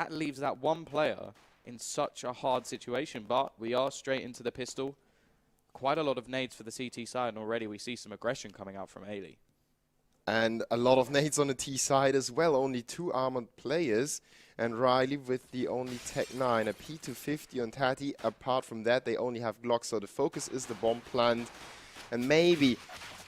that leaves that one player in such a hard situation. But we are straight into the pistol. Quite a lot of nades for the CT side, and already we see some aggression coming out from Ailey. And a lot of nades on the T side as well. Only 2 armored players. And Riley with the only Tech 9, a P250 on Tati. Apart from that, they only have Glock, so the focus is the bomb plant. And maybe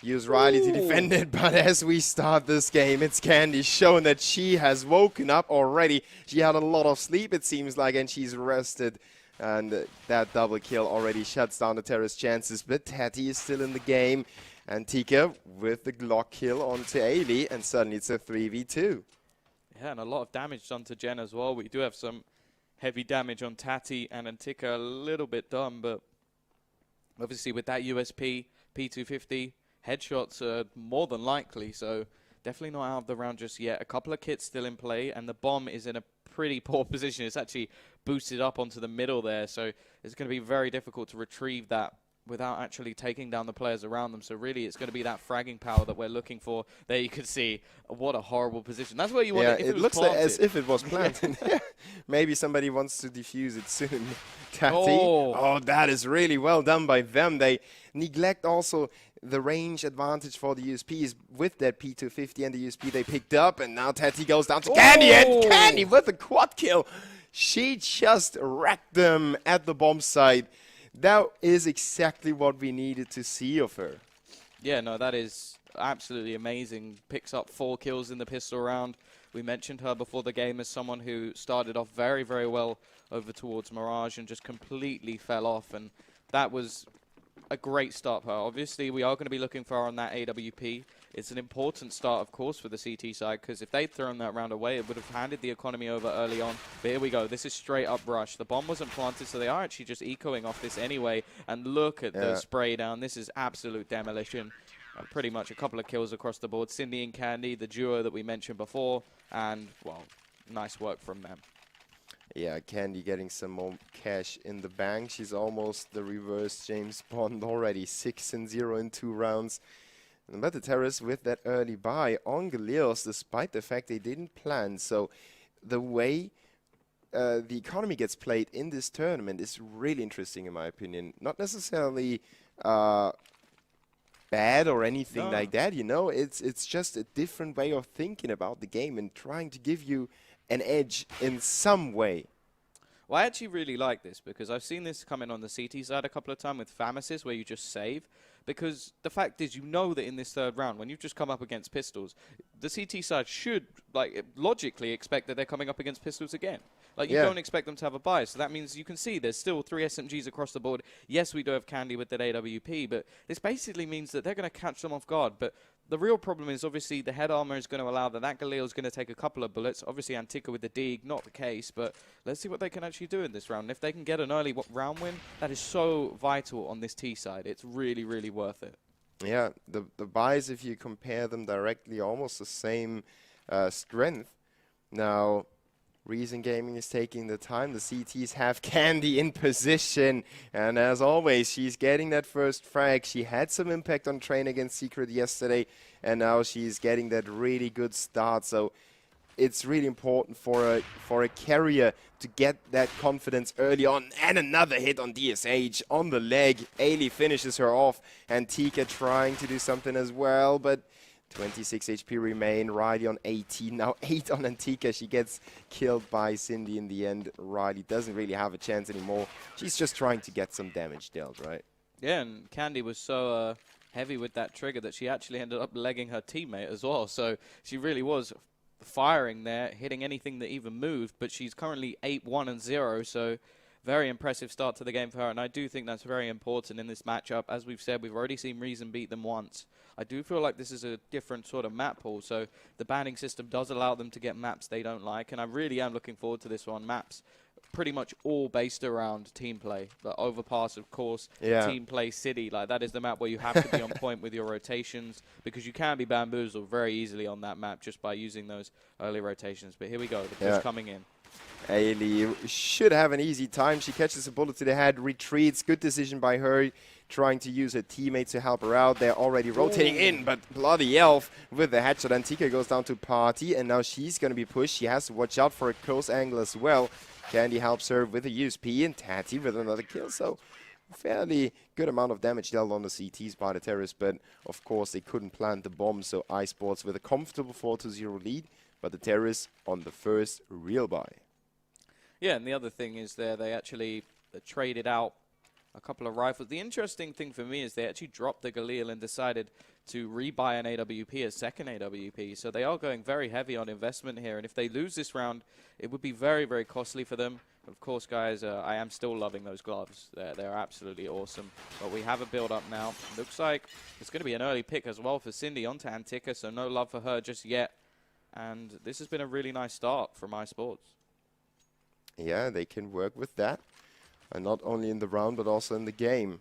use Riley to defend it, but as we start this game, it's Candy showing that she has woken up already. She had a lot of sleep, it seems like, and she's rested. And that double kill already shuts down the Terrace chances, but Tati is still in the game. And Tika with the Glock kill onto Ailey, and suddenly it's a 3v2. Yeah, and a lot of damage done to Jen as well. We do have some heavy damage on Tati and Antika, a little bit done, but obviously with that USP, P250, headshots are more than likely, so definitely not out of the round just yet. A couple of kits still in play, and the bomb is in a pretty poor position. It's actually boosted up onto the middle there, so it's going to be very difficult to retrieve that without actually taking down the players around them. So really, it's going to be that fragging power that we're looking for. There you can see what a horrible position. That's where you want it. It looks like as if it was planted. Maybe somebody wants to defuse it soon. Tati. Oh, that is really well done by them. They neglect also the range advantage for the USPs with that P250 and the USP they picked up. And now Tati goes down to Candy, and Candy with a quad kill. She just wrecked them at the bomb site. That is exactly what we needed to see of her. Yeah, no, that is absolutely amazing. Picks up 4 kills in the pistol round. We mentioned her before the game as someone who started off very, very well over towards Mirage and just completely fell off. And that was a great start for her. Obviously, we are going to be looking for her on that AWP. It's an important start, of course, for the CT side, because if they'd thrown that round away, it would have handed the economy over early on. But here we go. This is straight up rush. The bomb wasn't planted, so they are actually just ecoing off this anyway. And look at the spray down. This is absolute demolition. Pretty much a couple of kills across the board. Cindy and Candy, the duo that we mentioned before. And, well, nice work from them. Yeah, Candy getting some more cash in the bank. She's almost the reverse James Bond already. 6-0 in 2 rounds. But the Terrace with that early buy on Galil's, despite the fact they didn't plan. So the way the economy gets played in this tournament is really interesting, in my opinion. Not necessarily bad or anything like that, you know. It's just a different way of thinking about the game and trying to give you an edge in some way. Well, I actually really like this because I've seen this come in on the CT side a couple of times with Famises where you just save. Because the fact is, you know that in this 3rd round, when you've just come up against pistols, the CT side should, like, logically expect that they're coming up against pistols again. Like, you don't expect them to have a bias. So that means you can see there's still 3 SMGs across the board. Yes, we do have Candy with that AWP, but this basically means that they're going to catch them off guard. But the real problem is, obviously, the head armor is going to allow that Galil is going to take a couple of bullets. Obviously, Antika with the Deeg, not the case, but let's see what they can actually do in this round. And if they can get an early round win, that is so vital on this T side. It's really, really worth it. Yeah, the buys, if you compare them directly, almost the same strength. Now, Reason Gaming is taking the time. The CTs have Candy in position. And as always, she's getting that first frag. She had some impact on Train against Secret yesterday. And now she's getting that really good start. So it's really important for a carrier to get that confidence early on. And another hit on DSH on the leg. Ailey finishes her off. And Tika trying to do something as well. But 26 HP remain. Riley on 18. Now 8 on Antika. She gets killed by Cindy in the end. Riley doesn't really have a chance anymore. She's just trying to get some damage dealt, right? Yeah, and Candy was so heavy with that trigger that she actually ended up legging her teammate as well. So she really was firing there, hitting anything that even moved. But she's currently 8-1-0. So very impressive start to the game for her. And I do think that's very important in this matchup. As we've said, we've already seen Reason beat them once. I do feel like this is a different sort of map pool, so the banning system does allow them to get maps they don't like, and I really am looking forward to this one. Maps pretty much all based around team play. The Overpass, of course, team play City. Like, that is the map where you have to be on point with your rotations, because you can be bamboozled very easily on that map just by using those early rotations. But here we go, the push coming in. Ailey should have an easy time. She catches a bullet to the head, retreats. Good decision by her. trying to use her teammates to help her out. They're already rotating in, but Bloody Elf with the headshot. Antika goes down to Party, and now she's going to be pushed. She has to watch out for a close angle as well. Candy helps her with a USP, and Tati with another kill. So fairly good amount of damage dealt on the CTs by the terrorists, but of course they couldn't plant the bomb, so EYESports with a comfortable 4-0 lead, but the terrorists on the first real buy. Yeah, and the other thing is they actually traded out a couple of rifles. The interesting thing for me is they actually dropped the Galil and decided to rebuy an AWP, a second AWP. So they are going very heavy on investment here. And if they lose this round, it would be very, very costly for them. Of course, guys, I am still loving those gloves. They're absolutely awesome. But we have a build-up now. Looks like it's going to be an early pick as well for Cindy onto Antika, so no love for her just yet. And this has been a really nice start from EYESports. Yeah, they can work with that. And not only in the round, but also in the game.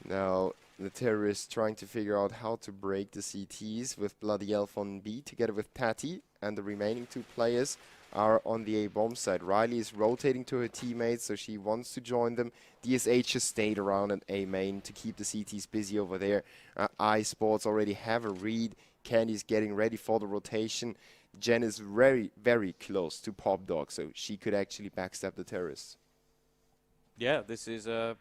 Now, the terrorists trying to figure out how to break the CTs with Bloody Elf on B together with Tati. And the remaining two players are on the A bomb side. Riley is rotating to her teammates, so she wants to join them. DSH has stayed around at A main to keep the CTs busy over there. EYESports already have a read. Candy's getting ready for the rotation. Jen is very, very close to Pop Dog, so she could actually backstab the terrorists. Yeah, this is a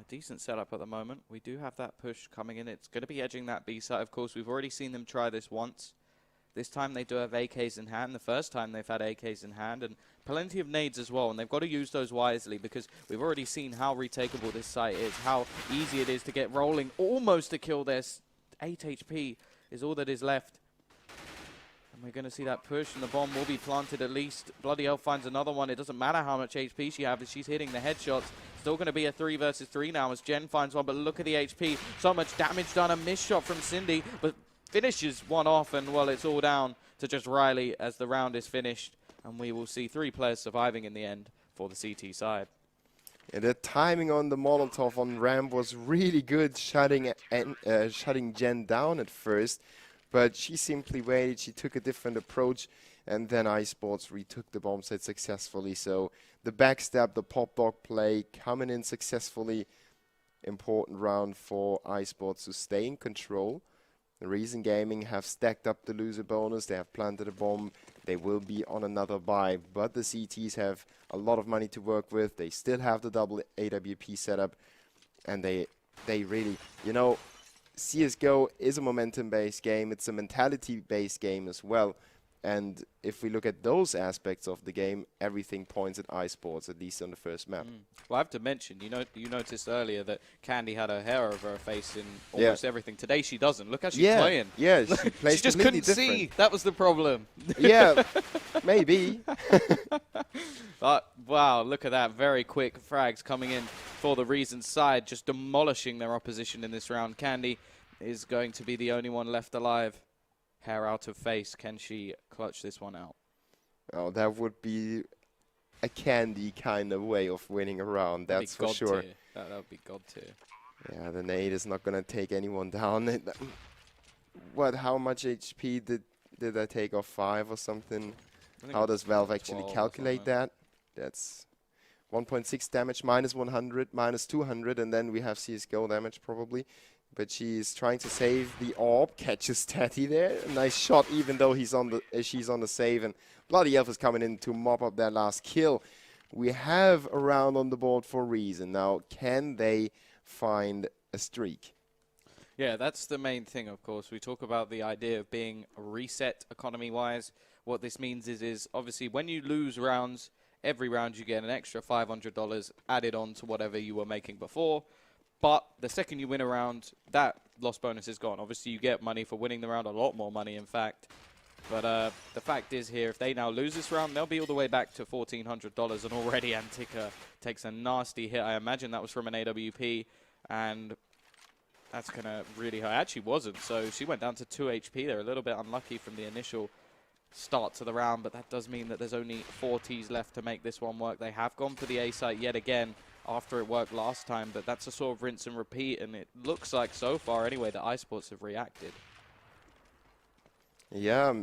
decent setup at the moment. We do have that push coming in. It's going to be edging that B side. Of course, we've already seen them try this once. This time they do have AKs in hand. The first time they've had AKs in hand, and plenty of nades as well. And they've got to use those wisely because we've already seen how retakeable this site is, how easy it is to get rolling. Almost to kill their 8 HP is all that is left. And we're going to see that push, and the bomb will be planted at least. Bloody Elf finds another one. It doesn't matter how much HP she has, she's hitting the headshots. Still going to be a 3 versus 3 now as Jen finds one, but look at the HP. So much damage done. A missed shot from Cindy, but finishes one off, and well, it's all down to just Riley as the round is finished. And we will see 3 players surviving in the end for the CT side. Yeah, the timing on the Molotov on ramp was really good, shutting Jen down at first. But she simply waited, she took a different approach, and then EYESports retook the bomb site successfully. So the backstab, the pop dog play coming in successfully. Important round for EYESports to stay in control. The Reason Gaming have stacked up the loser bonus, they have planted a bomb, they will be on another buy. But the CTs have a lot of money to work with, they still have the double AWP setup, and they really, you know, CSGO is a momentum-based game. It's a mentality-based game as well. And if we look at those aspects of the game, everything points at EYESports, at least on the first map. Well, I have to mention, you noticed earlier that Candy had her hair over her face in almost everything. Today she doesn't. Look how she's playing. Yeah, she plays she just couldn't see. That was the problem. Yeah, maybe. But, wow, look at that. Very quick frags coming in for the Reason side, just demolishing their opposition in this round. Candy is going to be the only one left alive. Hair out of face. Can she clutch this one out? Oh, that would be a Candy kind of way of winning a round, that's for sure. That would be God tier. Yeah, the nade is not going to take anyone down. What, how much HP did I take off? 5 or something? How does Valve actually calculate that? That's 1.6 damage, minus 100, minus 200, and then we have CSGO damage probably. But she's trying to save the orb, catches Tati there. A nice shot, even though she's on the save. And Bloody Elf is coming in to mop up that last kill. We have a round on the board for Reason. Now, can they find a streak? Yeah, that's the main thing, of course. We talk about the idea of being reset economy-wise. What this means is obviously when you lose rounds, every round you get an extra $500 added on to whatever you were making before. But the second you win a round, that loss bonus is gone. Obviously, you get money for winning the round, a lot more money, in fact. But the fact is here, if they now lose this round, they'll be all the way back to $1,400. And already Antika takes a nasty hit. I imagine that was from an AWP. And that's going to really hurt. Actually wasn't. So she went down to 2 HP. They're a little bit unlucky from the initial start to the round. But that does mean that there's only 4 Ts left to make this one work. They have gone for the A site yet again, after it worked last time, but that's a sort of rinse and repeat, and it looks like so far anyway that EYESports have reacted. Yeah,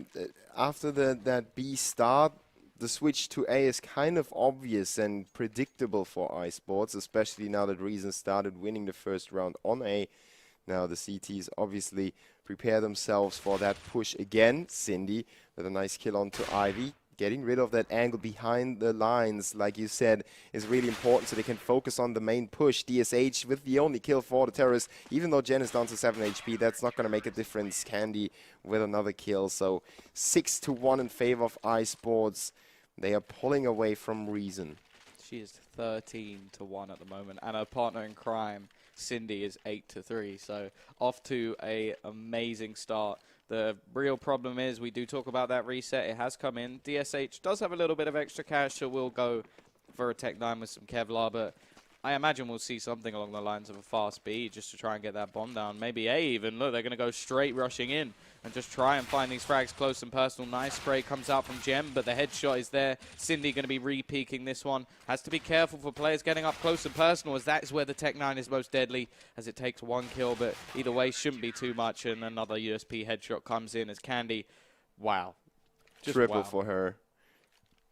after that B start, the switch to A is kind of obvious and predictable for EYESports, especially now that Reason started winning the first round on A. Now the CTs obviously prepare themselves for that push again. Cindy with a nice kill onto Ivy. Getting rid of that angle behind the lines, like you said, is really important so they can focus on the main push. DSH with the only kill for the terrorists. Even though Jen is down to 7 HP, that's not going to make a difference. Candy with another kill. So 6-1 in favor of EYESports. They are pulling away from Reason. She is 13-1 at the moment, and her partner in crime, Cindy, is 8-3. So off to a amazing start. The real problem is we do talk about that reset. It has come in. DSH does have a little bit of extra cash, so we'll go for a Tech 9 with some Kevlar, but I imagine we'll see something along the lines of a fast B just to try and get that bomb down. Maybe A even. Look, they're going to go straight rushing in and just try and find these frags close and personal. Nice spray comes out from Gem, but the headshot is there. Cindy going to be re-peeking this one. Has to be careful for players getting up close and personal, as that is where the Tech 9 is most deadly, as it takes one kill, but either way shouldn't be too much, and another USP headshot comes in as Candy. Wow. Just Triple wow. for her.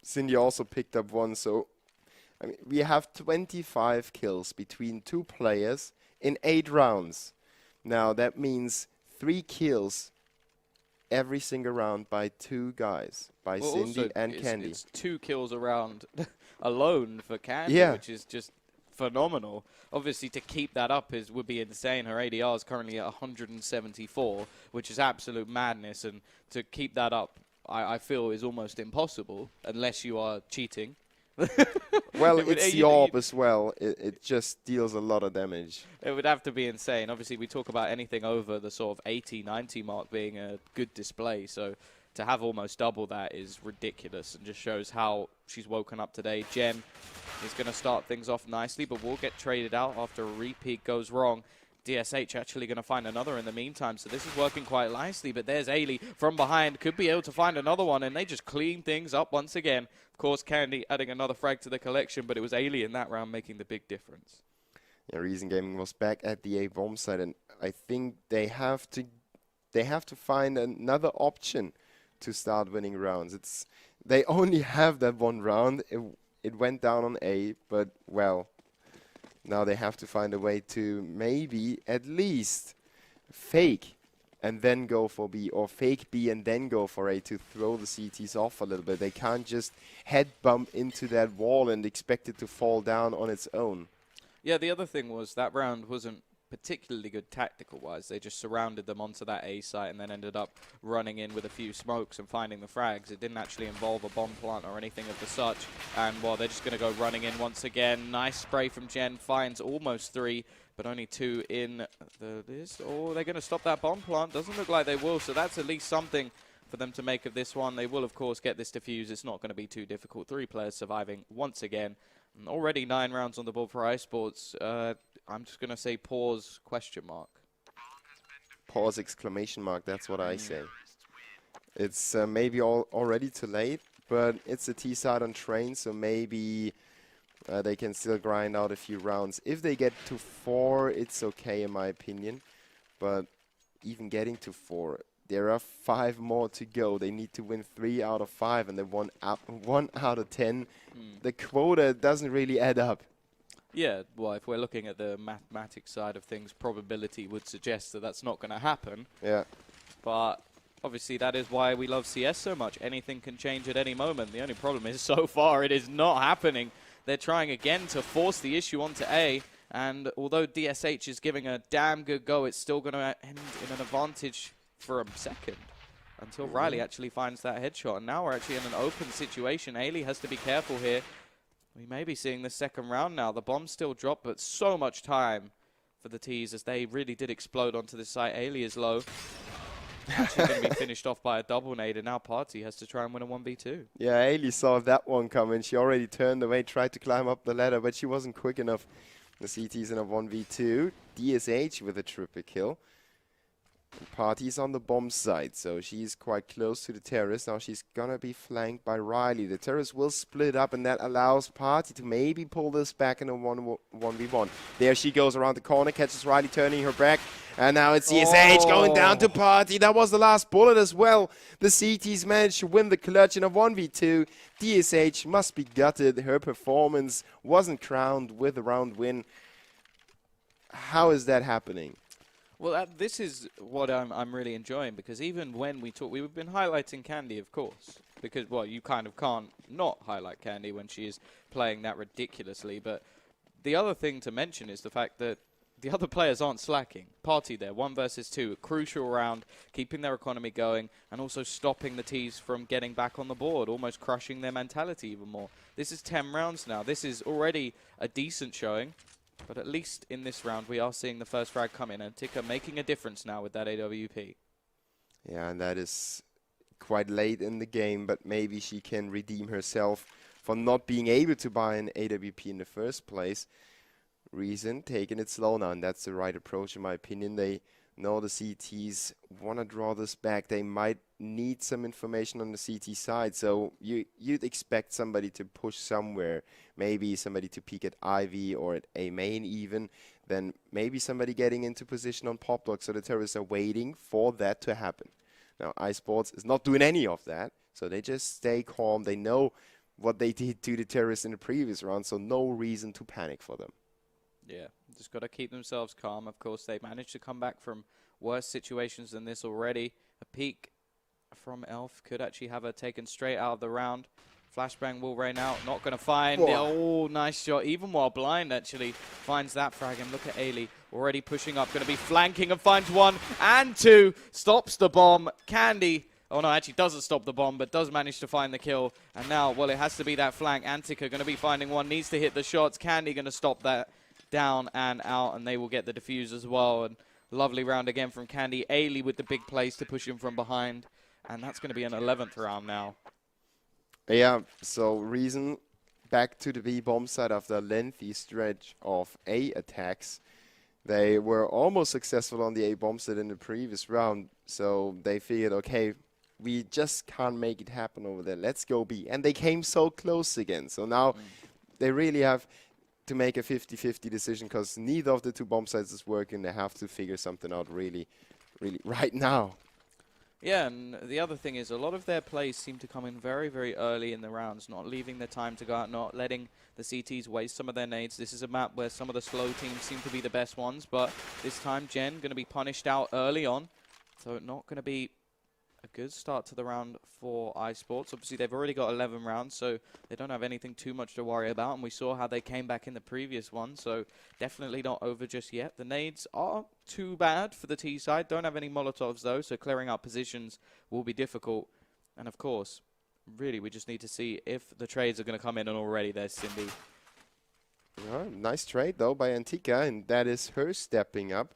Cindy also picked up one, so I mean, we have 25 kills between 2 players in 8 rounds. Now that means 3 kills every single round by 2 guys, by Cindy and Candy. It's 2 kills around alone for Candy, which is just phenomenal. Obviously, to keep that up would be insane. Her ADR is currently at 174, which is absolute madness. And to keep that up, I feel is almost impossible unless you are cheating. Well, it's the orb as well. It just deals a lot of damage. It would have to be insane. Obviously, we talk about anything over the sort of 80, 90 mark being a good display. So to have almost double that is ridiculous and just shows how she's woken up today. Jen is going to start things off nicely, but will get traded out after a repeat goes wrong. DSH actually going to find another in the meantime, so this is working quite nicely. But there's Ailey from behind, could be able to find another one, and they just clean things up once again. Of course, Candy adding another frag to the collection, but it was Ailey in that round making the big difference. Yeah, Reason Gaming was back at the A bomb site, and I think they have to find another option to start winning rounds. They only have that one round. It went down on A, but well, now they have to find a way to maybe at least fake and then go for B, or fake B and then go for A to throw the CTs off a little bit. They can't just head bump into that wall and expect it to fall down on its own. Yeah, the other thing was that round wasn't particularly good tactical-wise. They just surrounded them onto that A site and then ended up running in with a few smokes and finding the frags. It didn't actually involve a bomb plant or anything of the such. And, well, they're just going to go running in once again. Nice spray from Jen. Finds almost 3, but only 2 in this. Oh, they're going to stop that bomb plant. Doesn't look like they will, so that's at least something for them to make of this one. They will, of course, get this defused. It's not going to be too difficult. 3 players surviving once again. And already 9 rounds on the board for EYESports. I'm just going to say pause, question mark. Pause, exclamation mark, that's what I say. It's maybe already too late, but it's a T-side on train, so maybe they can still grind out a few rounds. If they get to 4, it's okay in my opinion, but even getting to 4, there are 5 more to go. They need to win 3 out of 5, and they won 1 out of 10. The quota doesn't really add up. Yeah, well, if we're looking at the mathematics side of things, probability would suggest that that's not going to happen. Yeah. But obviously that is why we love CS so much. Anything can change at any moment. The only problem is so far it is not happening. They're trying again to force the issue onto A. And although DSH is giving a damn good go, it's still going to end in an advantage for a second until Riley actually finds that headshot. And now we're actually in an open situation. Ailey has to be careful here. We may be seeing the second round now. The bomb's still dropped, but so much time for the T's as they really did explode onto the site. Ailey is low. Actually going to be finished off by a double nade, and now Party has to try and win a 1v2. Yeah, Ailey saw that one coming. She already turned away, tried to climb up the ladder, but she wasn't quick enough. The CT's in a 1v2. DSH with a triple kill. Party's on the bomb side, so she's quite close to the terrorist. Now she's gonna be flanked by Riley. The terrorist will split up, and that allows Party to maybe pull this back in a 1v1. There she goes around the corner, catches Riley turning her back, And now it's CSH going down to Party. That was the last bullet as well. The CTs managed to win the clutch in a 1v2. DSH must be gutted. Her performance wasn't crowned with a round win. How is that happening? Well, this is what I'm really enjoying, because even when we talk, we've been highlighting Candy, of course, because, well, you kind of can't not highlight Candy when she is playing that ridiculously. But the other thing to mention is the fact that the other players aren't slacking. Party there, 1 versus 2, a crucial round, keeping their economy going, and also stopping the Ts from getting back on the board, almost crushing their mentality even more. This is 10 rounds now. This is already a decent showing. But at least in this round, we are seeing the first frag come in, and Tika making a difference now with that AWP. Yeah, and that is quite late in the game, but maybe she can redeem herself for not being able to buy an AWP in the first place. Reason, taking it slow now, and that's the right approach in my opinion. They know the CTs want to draw this back. They might need some information on the CT side, so you'd expect somebody to push somewhere, maybe somebody to peek at Ivy or at A main even, then maybe somebody getting into position on pop block, so the terrorists are waiting for that to happen. Now EYESports is not doing any of that, so they just stay calm. They know what they did to the terrorists in the previous round, so no reason to panic for them. Yeah, just got to keep themselves calm. Of course, they managed to come back from worse situations than this already. A peek from Elf could actually have her taken straight out of the round. Flashbang will rain out, not going to find it. Oh, nice shot. Even while blind, actually, finds that frag. And look at Ailey, already pushing up, going to be flanking and finds 1 and 2. Stops the bomb. Candy, oh no, actually doesn't stop the bomb, but does manage to find the kill. And now, well, it has to be that flank. Antika going to be finding 1, needs to hit the shots. Candy going to stop that. Down and out, and they will get the defuse as well. And lovely round again from Candy. Ailey with the big plays to push him from behind, and that's going to be an 11th round now. Yeah, so Reason back to the B bomb side after a lengthy stretch of A attacks. They were almost successful on the A bomb side in the previous round, so they figured, okay, we just can't make it happen over there. Let's go B. And they came so close again. So now they really have to make a 50-50 decision, because neither of the 2 bomb sites is working. They have to figure something out really right now. Yeah, and the other thing is a lot of their plays seem to come in very, very early in the rounds, not leaving their time to go out, not letting the CTs waste some of their nades. This is a map where some of the slow teams seem to be the best ones, but this time Jen going to be punished out early on, so not going to be a good start to the round for EYESports. Obviously, they've already got 11 rounds, so they don't have anything too much to worry about. And we saw how they came back in the previous one, so definitely not over just yet. The nades are too bad for the T side. Don't have any Molotovs, though, so clearing out positions will be difficult. And, of course, really, we just need to see if the trades are going to come in, and already there's Cindy. Nice trade, though, by Antika, and that is her stepping up.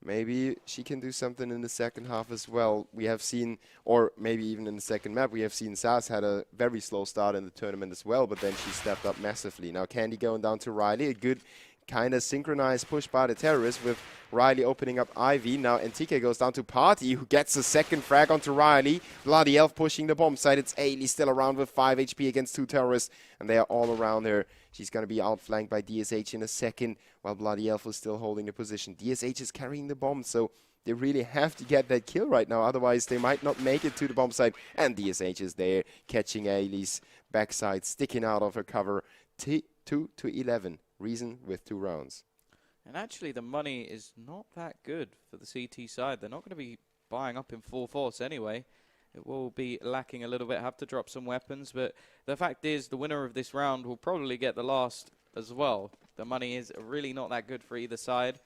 Maybe she can do something in the second half as well. We have seen, or maybe even in the second map, we have seen Saz had a very slow start in the tournament as well, but then she stepped up massively. Now Candy going down to Riley, a good kind of synchronized push by the terrorists with Riley opening up Ivy. Now NTK goes down to Party, who gets a second frag onto Riley. Bloody Elf pushing the bomb site. It's Ailey still around with 5 HP against 2 terrorists, and they are all around her. She's going to be outflanked by DSH in a second, while Bloody Elf is still holding the position. DSH is carrying the bomb, so they really have to get that kill right now. Otherwise, they might not make it to the bomb site. And DSH is there, catching Ailey's backside, sticking out of her cover. 2 to 11. Reason with 2 rounds. And actually, the money is not that good for the CT side. They're not going to be buying up in full force anyway. It will be lacking a little bit, have to drop some weapons. But the fact is, the winner of this round will probably get the last as well. The money is really not that good for either side.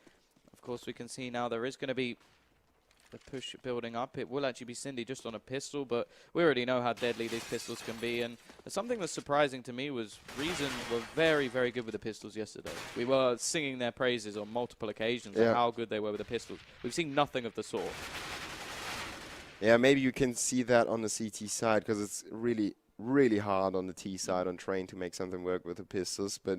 Of course, we can see now there is going to be the push building up. It will actually be Cindy just on a pistol, but we already know how deadly these pistols can be. And something that's surprising to me was Reason were very, very good with the pistols yesterday. We were singing their praises on multiple occasions of how good they were with the pistols. We've seen nothing of the sort. Yeah, maybe you can see that on the CT side, because it's really hard on the T side on train to make something work with the pistols, but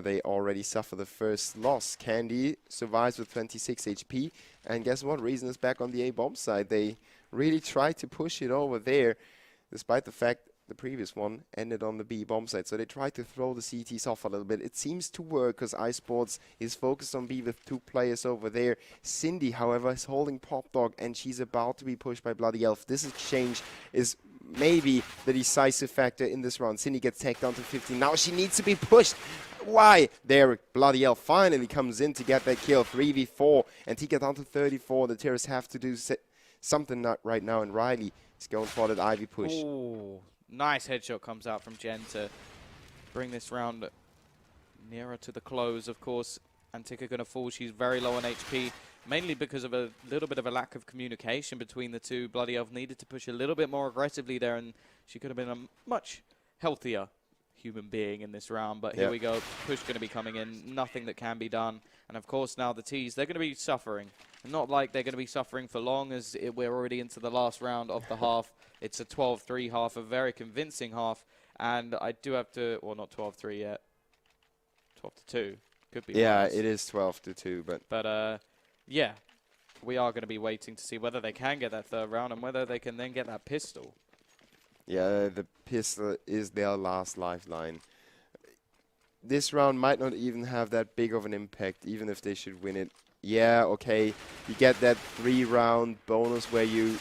they already suffer the first loss. Candy survives with 26 HP, and guess what? Reason is back on the A bomb side. They really tried to push it over there, despite the fact the previous one ended on the B bomb site. So they tried to throw the CTs off a little bit. It seems to work because EYESports is focused on B with 2 players over there. Cindy, however, is holding Pop Dog, and she's about to be pushed by Bloody Elf. This exchange is maybe the decisive factor in this round. Cindy gets taken down to 15. Now she needs to be pushed. Why? There, Bloody Elf finally comes in to get that kill. 3v4, and Tika down to 34. The Terrorists have to do something right now, and Riley is going for that Ivy push. Ooh, nice headshot comes out from Jen to bring this round nearer to the close. Of course, Antika going to fall. She's very low on HP, mainly because of a little bit of a lack of communication between the two. Bloody Elf needed to push a little bit more aggressively there, and she could have been a much healthier human being in this round. But here we go. Push going to be coming in. Nothing that can be done. And of course, now the T's, they're going to be suffering. Not like they're going to be suffering for long, as we're already into the last round of the half. It's a 12-3 half, a very convincing half. And I do have to, well, not 12-3 yet. 12-2. Could be worse. It is 12-2, But yeah, we are going to be waiting to see whether they can get that third round and whether they can then get that pistol. Yeah, the pistol is their last lifeline. This round might not even have that big of an impact, even if they should win it. Yeah, okay, you get that 3-round bonus where you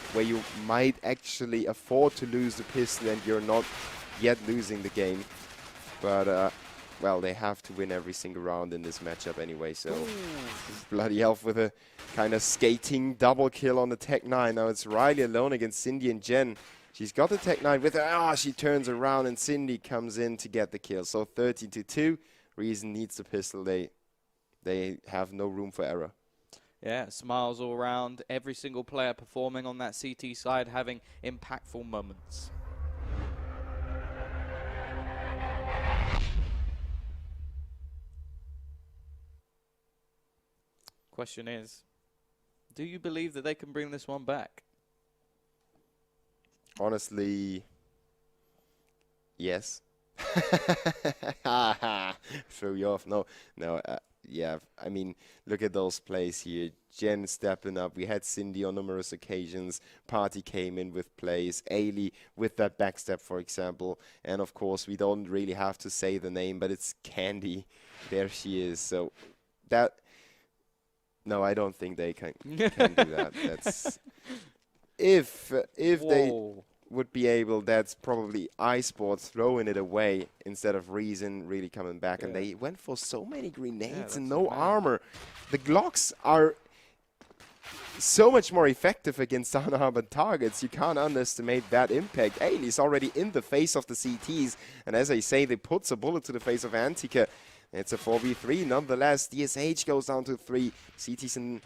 might actually afford to lose the pistol and you're not yet losing the game. But well, they have to win every single round in this matchup anyway. So Bloody Elf with a kind of skating double kill on the Tech 9. Now it's Riley alone against Cindy and Jen. She's got the Tech 9 with her. She turns around and Cindy comes in to get the kill. So 30-2. Reason needs the pistol. They have no room for error. Yeah, smiles all around. Every single player performing on that CT side, having impactful moments. Question is, do you believe that they can bring this one back? Honestly, yes. Throw you off. No. Yeah, I mean, look at those plays here. Jen stepping up. We had Cindy on numerous occasions. Party came in with plays. Ailey with that backstep, for example. And, of course, we don't really have to say the name, but it's Candy. There she is. So that... No, I don't think they can do that. That's... If they would be able, that's probably EYESports throwing it away instead of Reason really coming back. And they went for so many grenades and no armor. The Glocks are so much more effective against unarmored targets. You can't underestimate that impact. Ailey's already in the face of the CTs. And as I say, they puts a bullet to the face of Antika. It's a 4v3. Nonetheless, DSH goes down to 3. CT's in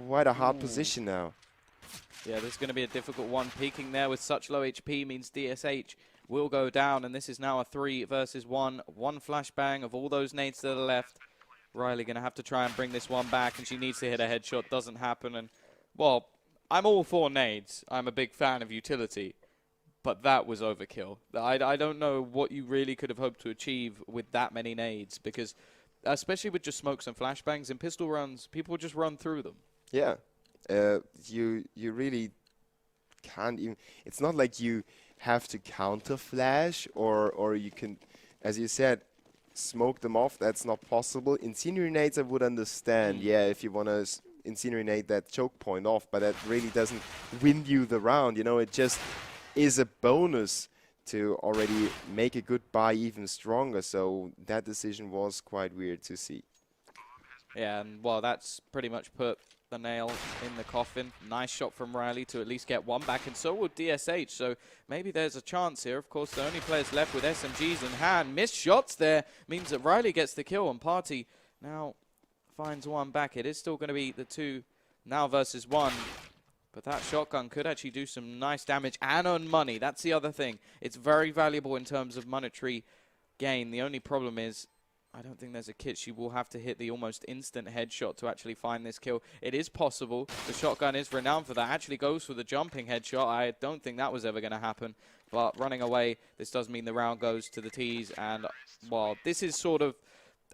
quite a hard position now. Yeah, this is going to be a difficult one. Peeking there with such low HP means DSH will go down, and this is now a 3 versus 1. One flashbang of all those nades to the left. Riley going to have to try and bring this one back, and she needs to hit a headshot. Doesn't happen, and, well, I'm all for nades. I'm a big fan of utility, but that was overkill. I don't know what you really could have hoped to achieve with that many nades, because especially with just smokes and flashbangs, in pistol runs, people just run through them. Yeah. You really can't even. It's not like you have to counter flash or you can, as you said, smoke them off. That's not possible. Incinerate I would understand. Yeah, if you want to incinerate that choke point off, but that really doesn't win you the round. You know, it just is a bonus to already make a good buy even stronger. So that decision was quite weird to see. Yeah, and well, that's pretty much put the nail in the coffin. Nice shot from Riley to at least get one back, and so will DSH. So maybe there's a chance here. Of course, the only players left with SMGs in hand. Missed shots there means that Riley gets the kill, and Party now finds one back. It is still going to be the 2 now versus 1. But that shotgun could actually do some nice damage and earn money. That's the other thing. It's very valuable in terms of monetary gain. The only problem is I don't think there's a kit. She will have to hit the almost instant headshot to actually find this kill. It is possible. The shotgun is renowned for that. Actually goes for the jumping headshot. I don't think that was ever going to happen. But running away, this does mean the round goes to the T's. And, well, this is sort of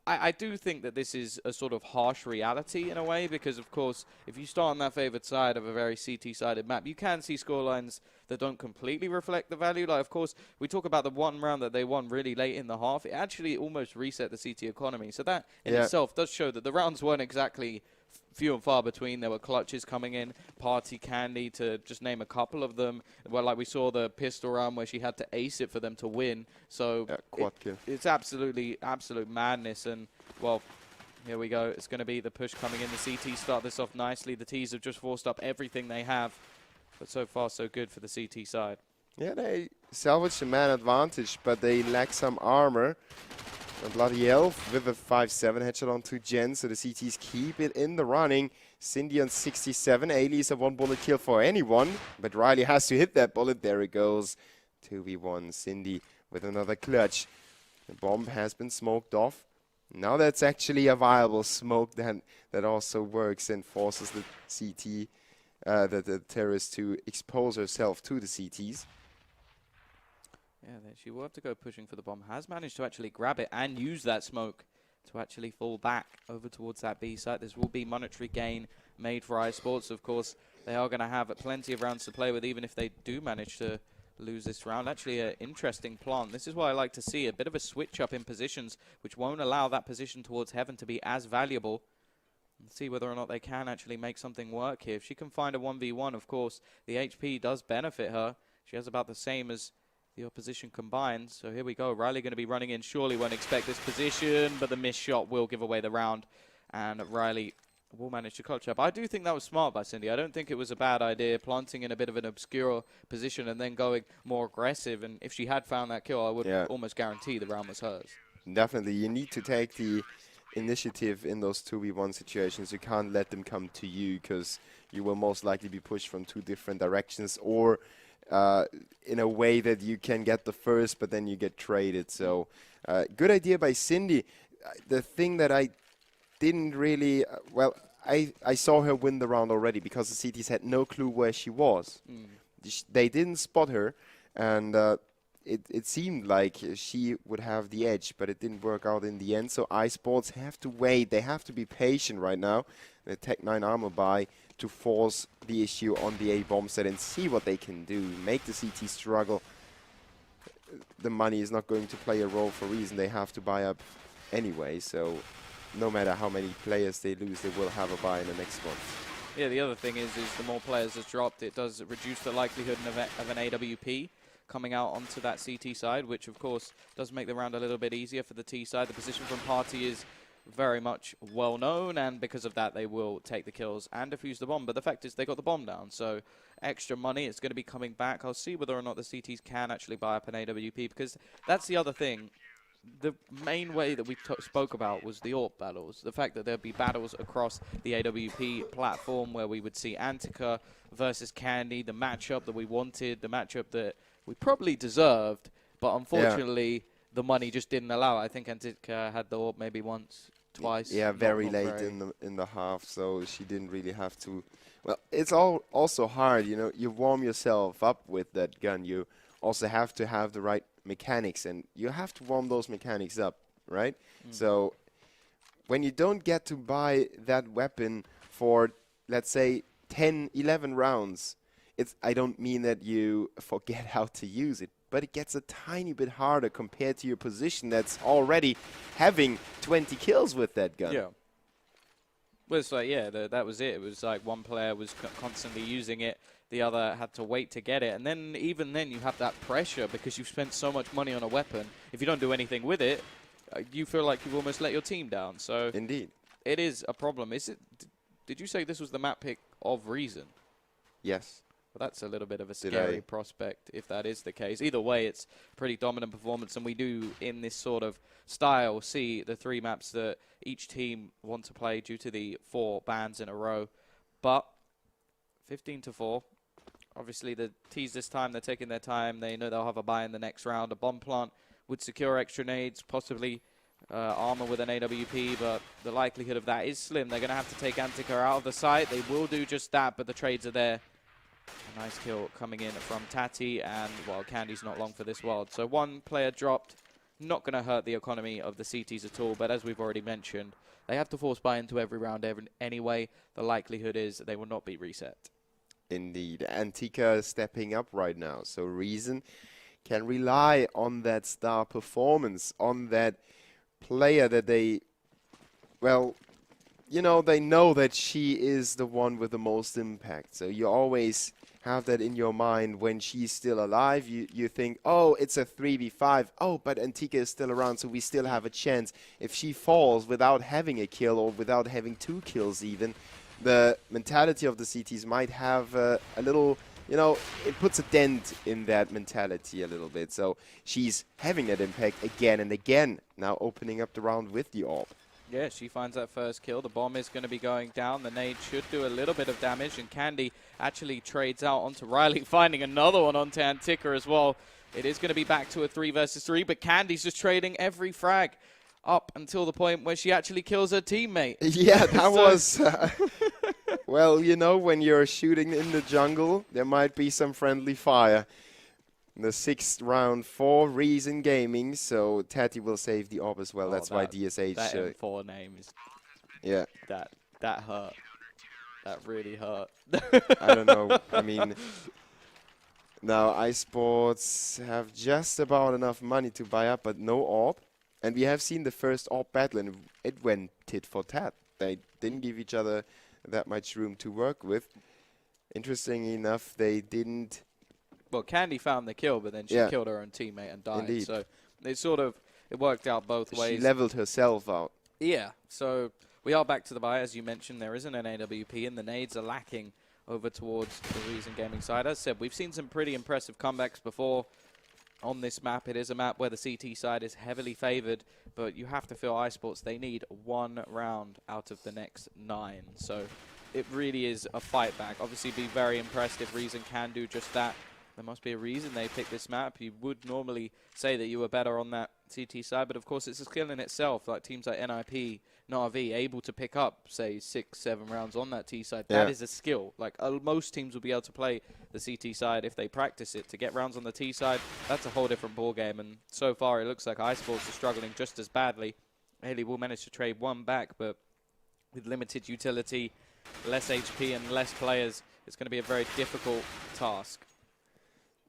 I do think that this is a sort of harsh reality in a way, because of course, if you start on that favored side of a very CT-sided map, you can see scorelines that don't completely reflect the value. Like, of course, we talk about the one round that they won really late in the half. It actually almost reset the CT economy. So that in itself does show that the rounds weren't exactly few and far between. There were clutches coming in, Party, Candy, to just name a couple of them. Well, like we saw the pistol round where she had to ace it for them to win. So it's absolute madness. And, well, here we go. It's going to be the push coming in. The CT start this off nicely. The Ts have just forced up everything they have. But so far, so good for the CT side. Yeah, they salvaged the man advantage, but they lack some armor. And Bloody Elf with a 5-7 headshot onto Jen, so the CTs keep it in the running. Cindy on 67. Ailey is a one-bullet kill for anyone, but Riley has to hit that bullet. There it goes. 2v1. Cindy with another clutch. The bomb has been smoked off. Now that's actually a viable smoke that also works and forces the CT, the terrorist, to expose herself to the CTs. Yeah, she will have to go pushing for the bomb. Has managed to actually grab it and use that smoke to actually fall back over towards that B site. This will be monetary gain made for EYESports. Of course, they are going to have plenty of rounds to play with, even if they do manage to lose this round. Actually, an interesting plant. This is what I like to see. A bit of a switch up in positions, which won't allow that position towards heaven to be as valuable. Let's see whether or not they can actually make something work here. If she can find a 1v1, of course, the HP does benefit her. She has about the same as the opposition combined. So here we go. Riley going to be running in. Surely won't expect this position, but the missed shot will give away the round. And Riley will manage to clutch up. I do think that was smart by Cindy. I don't think it was a bad idea, planting in a bit of an obscure position and then going more aggressive. And if she had found that kill, I would almost guarantee the round was hers. Definitely. You need to take the initiative in those 2v1 situations. You can't let them come to you, because you will most likely be pushed from two different directions, or in a way that you can get the first, but then you get traded. So good idea by Cindy. The thing that I didn't really, well, I saw her win the round already, because the CTs had no clue where she was. They didn't spot her, and it seemed like she would have the edge, but it didn't work out in the end. So EYESports have to wait. They have to be patient right now. The Tech 9 armor buy to force the issue on the A bomb set and see what they can do. Make the CT struggle. The money is not going to play a role for a reason. They have to buy up anyway. So no matter how many players they lose, they will have a buy in the next one. Yeah, the other thing is the more players that's dropped, it does reduce the likelihood of an AWP coming out onto that CT side, which of course does make the round a little bit easier for the T side. The position from Party is very much well known, and because of that they will take the kills and defuse the bomb. But the fact is they got the bomb down, so extra money is going to be coming back. I'll see whether or not the CTs can actually buy up an AWP, because that's the other thing. The main way that we spoke about was the AWP battles. The fact that there'd be battles across the AWP platform where we would see Antica versus Candy, the matchup that we wanted, the matchup that we probably deserved, but unfortunately the money just didn't allow it. I think Antica had the AWP maybe once, twice. Yeah, very late in the half, so she didn't really have to. Well, it's also hard, you know. You warm yourself up with that gun. You also have to have the right mechanics, and you have to warm those mechanics up, right? So when you don't get to buy that weapon for, let's say, 10, 11 rounds, I don't mean that you forget how to use it, but it gets a tiny bit harder compared to your position that's already having 20 kills with that gun. Yeah. Well, it's like, yeah, that was it. It was like one player was constantly using it, the other had to wait to get it. And then even then you have that pressure because you've spent so much money on a weapon. If you don't do anything with it, you feel like you've almost let your team down. So indeed, it is a problem. Did you say this was the map pick of Reason? Yes. Well, that's a little bit of a scary prospect if that is the case. Either way, it's pretty dominant performance, and we do, in this sort of style, see the three maps that each team want to play due to the 4 bans in a row. But 15-4. Obviously, the T's this time, they're taking their time. They know they'll have a buy in the next round. A bomb plant would secure extra nades, possibly armor with an AWP, but the likelihood of that is slim. They're going to have to take Antica out of the site. They will do just that, but the trades are there. A nice kill coming in from Tati, and, well, Candy's not long for this world. So one player dropped. not going to hurt the economy of the CTs at all. But as we've already mentioned, they have to force buy into every round anyway. The likelihood is they will not be reset. Indeed. Antika is stepping up right now. So Reason can rely on that star performance, on that player that they, well, you know, they know that she is the one with the most impact. So you always have that in your mind when she's still alive. You think, oh, it's a 3v5. Oh, but Antika is still around, so we still have a chance. If she falls without having a kill or without having 2 kills even, the mentality of the CTs might have a little, you know, it puts a dent in that mentality a little bit. So she's having that impact again and again, now opening up the round with the AWP. Yeah, she finds that first kill. The bomb is going to be going down. The nade should do a little bit of damage, and Candy actually trades out onto Riley, finding another one onto Antika as well. It is going to be back to a 3 versus 3, but Candy's just trading every frag up until the point where she actually kills her teammate. Yeah, that was... well, you know, when you're shooting in the jungle, there might be some friendly fire. The 6th round for Reason Gaming, so Tati will save the AWP as well. That's why DSH... That M4 name is... Yeah. That hurt. That really hurt. I don't know. I mean... Now, EYESports have just about enough money to buy up, but no AWP. And we have seen the first AWP battle, and it went tit for tat. They didn't give each other that much room to work with. Interestingly enough, they didn't... Well, Candy found the kill, but then she killed her own teammate and died. Indeed. So it worked out both ways. She leveled herself out. Yeah, so we are back to the buy. As you mentioned, there isn't an AWP, and the nades are lacking over towards the Reason Gaming side. As said, we've seen some pretty impressive comebacks before. On this map, it is a map where the CT side is heavily favored, but you have to feel EYESports, they need 1 round out of the next 9. So it really is a fight back. Obviously, be very impressed if Reason can do just that. There must be a reason they picked this map. You would normally say that you were better on that CT side, but of course it's a skill in itself. Like teams like NIP, Na'Vi, able to pick up, say, 6, 7 rounds on that T side. That is a skill. Like most teams will be able to play the CT side if they practice it. To get rounds on the T side, that's a whole different ball game. And so far, it looks like EYESports are struggling just as badly. Haley will manage to trade 1 back, but with limited utility, less HP, and less players, it's going to be a very difficult task.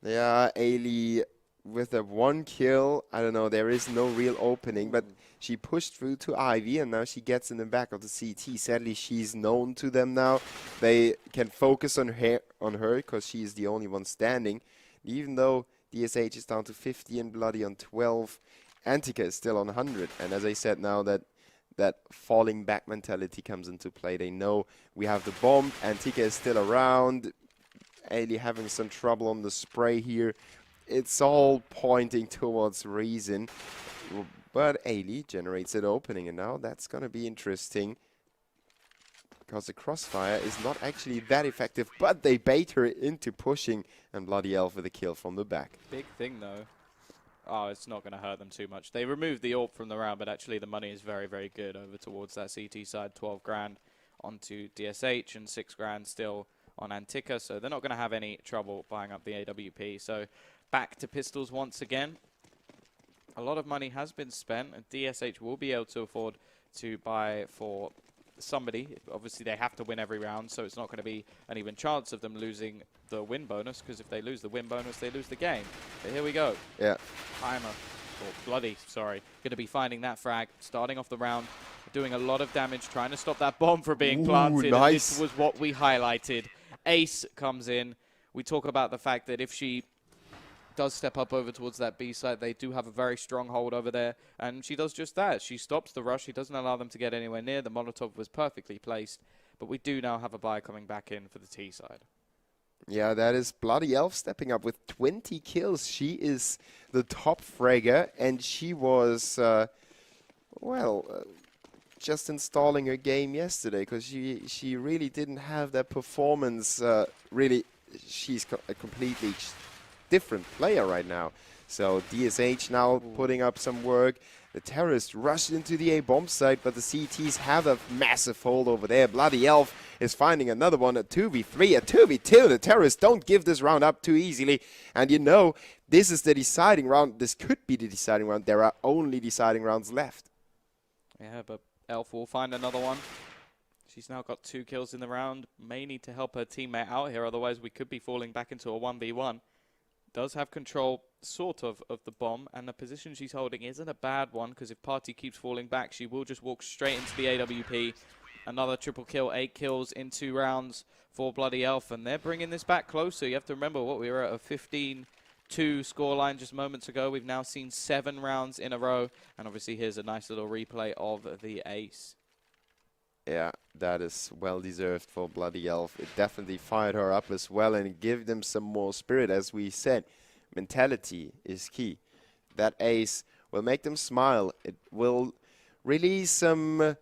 Yeah, Ailey with a 1 kill. I don't know, there is no real opening, but she pushed through to Ivy, and now she gets in the back of the CT. Sadly, she's known to them now. They can focus on her because she is the only one standing. Even though DSH is down to 50 and Bloody on 12, Antika is still on 100. And as I said now, that falling back mentality comes into play. They know we have the bomb. Antika is still around. Ailey having some trouble on the spray here. It's all pointing towards Reason. But Ailey generates an opening, and now that's going to be interesting. Because the crossfire is not actually that effective, but they bait her into pushing, and Bloody Elf with a kill from the back. Big thing, though. Oh, it's not going to hurt them too much. They removed the AWP from the round, but actually the money is very, very good over towards that CT side. 12 grand onto DSH and 6 grand still on Antika, so they're not going to have any trouble buying up the AWP. So back to pistols once again. A lot of money has been spent, and DSH will be able to afford to buy for somebody. Obviously, they have to win every round, so it's not going to be an even chance of them losing the win bonus, because if they lose the win bonus, they lose the game. But here we go. Yeah. Timer, or Bloody, sorry, going to be finding that frag, starting off the round, doing a lot of damage, trying to stop that bomb from being planted. Nice. This was what we highlighted. Ace comes in. We talk about the fact that if she does step up over towards that B side, they do have a very strong hold over there, and she does just that. She stops the rush. She doesn't allow them to get anywhere near. The Molotov was perfectly placed, but we do now have a buy coming back in for the T side. Yeah, that is Bloody Elf stepping up with 20 kills. She is the top fragger, and she was, just installing her game yesterday, because she really didn't have that performance. Really, she's a completely different player right now. So DSH now putting up some work. The terrorists rushed into the A bomb site, but the CTs have a massive hold over there. Bloody Elf is finding another one, a 2v3, a 2v2. The terrorists don't give this round up too easily. And you know, this is the deciding round. This could be the deciding round. There are only deciding rounds left. Yeah, but Elf will find another one. She's now got 2 kills in the round. May need to help her teammate out here, otherwise we could be falling back into a 1v1. Does have control, sort of the bomb, and the position she's holding isn't a bad one, because if Party keeps falling back, she will just walk straight into the AWP. Another triple kill, 8 kills in 2 rounds for Bloody Elf, and they're bringing this back closer. You have to remember what we were at a 15-2 scoreline just moments ago. We've now seen 7 rounds in a row, and obviously here's a nice little replay of the ace. Yeah, that is well deserved for Bloody Elf. It definitely fired her up as well and gave them some more spirit. As we said, mentality is key. That ace will make them smile. It will release some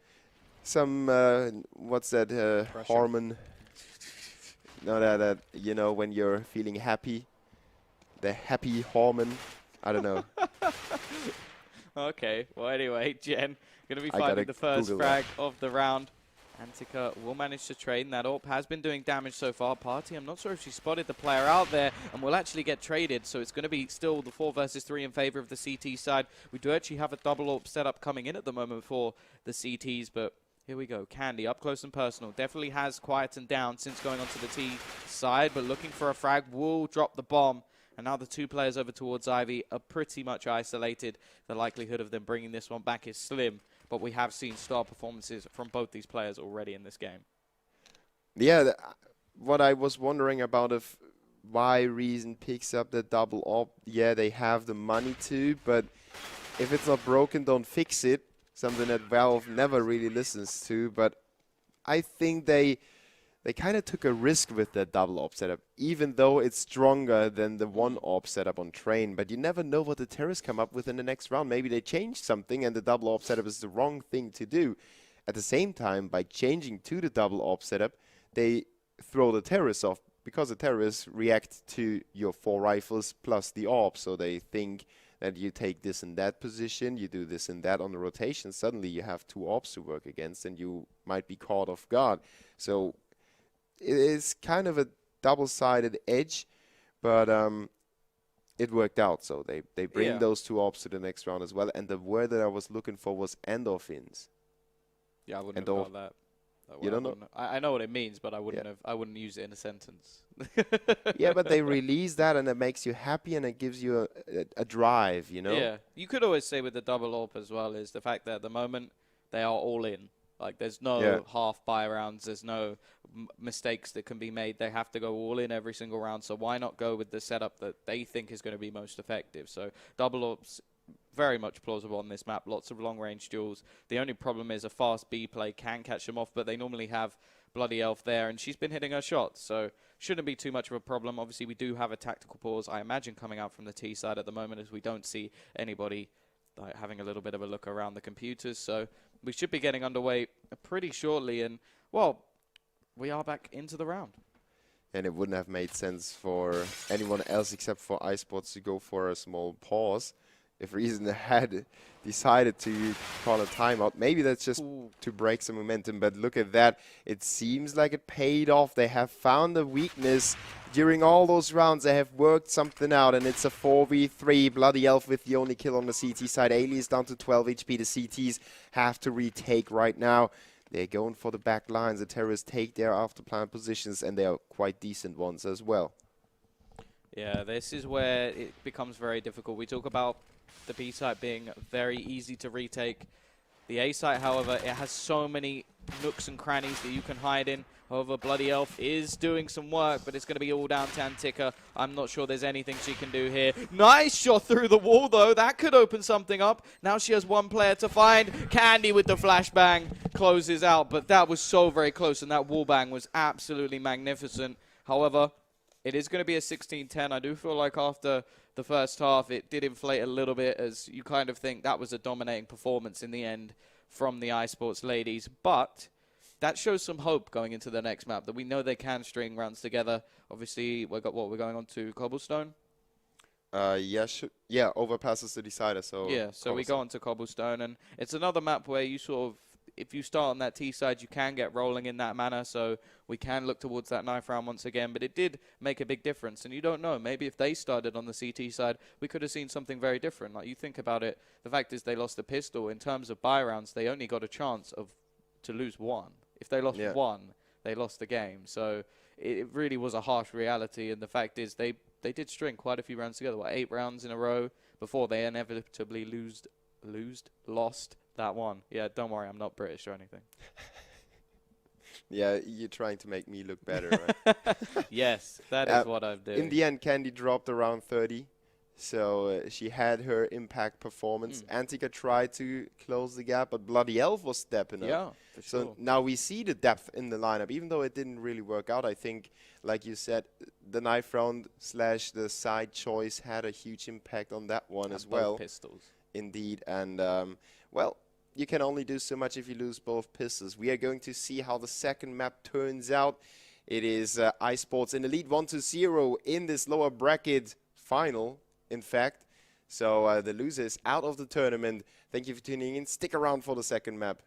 what's that hormone? No, that you know, when you're feeling happy, the happy hormone. I don't know. Okay, well anyway, Jen going to be finding the first frag of the round. Antica will manage to trade, and that AWP has been doing damage so far. Party, I'm not sure if she spotted the player out there and will actually get traded, so it's going to be still the 4 versus 3 in favor of the CT side. We do actually have a double AWP setup coming in at the moment for the CTs, but here we go. Candy, up close and personal. Definitely has quietened down since going onto the T side, but looking for a frag, will drop the bomb. And now the 2 players over towards Ivy are pretty much isolated. The likelihood of them bringing this one back is slim. But we have seen star performances from both these players already in this game. Yeah, what I was wondering about if why Reason picks up the double AWP. Yeah, they have the money to, but if it's not broken, don't fix it. Something that Valve never really listens to. But I think they kind of took a risk with that double AWP setup, even though it's stronger than the 1 AWP setup on Train. But you never know what the terrorists come up with in the next round. Maybe they change something and the double AWP setup is the wrong thing to do. At the same time, by changing to the double AWP setup, they throw the terrorists off, because the terrorists react to your 4 rifles plus the AWP. So they think that you take this and that position, you do this and that on the rotation. Suddenly you have 2 AWPs to work against and you might be caught off guard. So it is kind of a double-sided edge, but it worked out. So they bring those 2 AWPs to the next round as well. And the word that I was looking for was endorphins. Yeah, I wouldn't have got that. You don't know? I know what it means, but I wouldn't have. I wouldn't use it in a sentence. Yeah, but they release that, and it makes you happy, and it gives you a drive. You know. Yeah, you could always say with the double AWP as well is the fact that at the moment they are all in. Like, there's no half buy rounds. There's no mistakes that can be made. They have to go all in every single round. So why not go with the setup that they think is going to be most effective? So double AWPs, very much plausible on this map. Lots of long-range duels. The only problem is a fast B play can catch them off, but they normally have Bloody Elf there, and she's been hitting her shots. So shouldn't be too much of a problem. Obviously, we do have a tactical pause, I imagine, coming out from the T side at the moment, as we don't see anybody having a little bit of a look around the computers. So we should be getting underway pretty shortly, and, well, we are back into the round. And it wouldn't have made sense for anyone else except for EYESports to go for a small pause. If Reason had decided to call a timeout, maybe that's just to break some momentum. But look at that. It seems like it paid off. They have found a weakness. During all those rounds, they have worked something out, and it's a 4v3. Bloody Elf with the only kill on the CT side. Ailey is down to 12 HP. The CTs have to retake right now. They're going for the back lines. The terrorists take their after-plan positions, and they are quite decent ones as well. Yeah, this is where it becomes very difficult. We talk about the B site being very easy to retake. The A site, however, it has so many nooks and crannies that you can hide in. However, Bloody Elf is doing some work, but it's going to be all down to Antica. I'm not sure there's anything she can do here. Nice shot through the wall, though. That could open something up. Now she has 1 player to find. Candy with the flashbang closes out, but that was so very close, and that wall bang was absolutely magnificent. However, it is going to be a 16-10. I do feel like after the first half, it did inflate a little bit, as you kind of think that was a dominating performance in the end from the EYESports ladies. But that shows some hope going into the next map, that we know they can string rounds together. Obviously, we're going on to Cobblestone. Yeah, overpasses the decider. So Yeah, so we go on to Cobblestone, and it's another map where you sort of, if you start on that T side, you can get rolling in that manner, so we can look towards that knife round once again, but it did make a big difference, and you don't know, maybe if they started on the CT side, we could have seen something very different. Like, you think about it, the fact is they lost the pistol. In terms of buy rounds, they only got a chance to lose one. If they lost one, they lost the game, so it really was a harsh reality, and the fact is they did string quite a few rounds together, 8 rounds in a row, before they inevitably lost that one. Yeah, don't worry, I'm not British or anything. Yeah, you're trying to make me look better, right? Yes, that is what I'm doing. In the end, Candy dropped around 30, so she had her impact performance. Antika tried to close the gap, but Bloody Elf was stepping up. Yeah, for sure. So now we see the depth in the lineup, even though it didn't really work out. I think, like you said, the knife round / the side choice had a huge impact on that one as well. Both pistols. Indeed, and well, you can only do so much if you lose both pistols. We are going to see how the second map turns out. It is EYESports in the lead 1-0 in this lower bracket final, in fact. So the loser is out of the tournament. Thank you for tuning in. Stick around for the second map.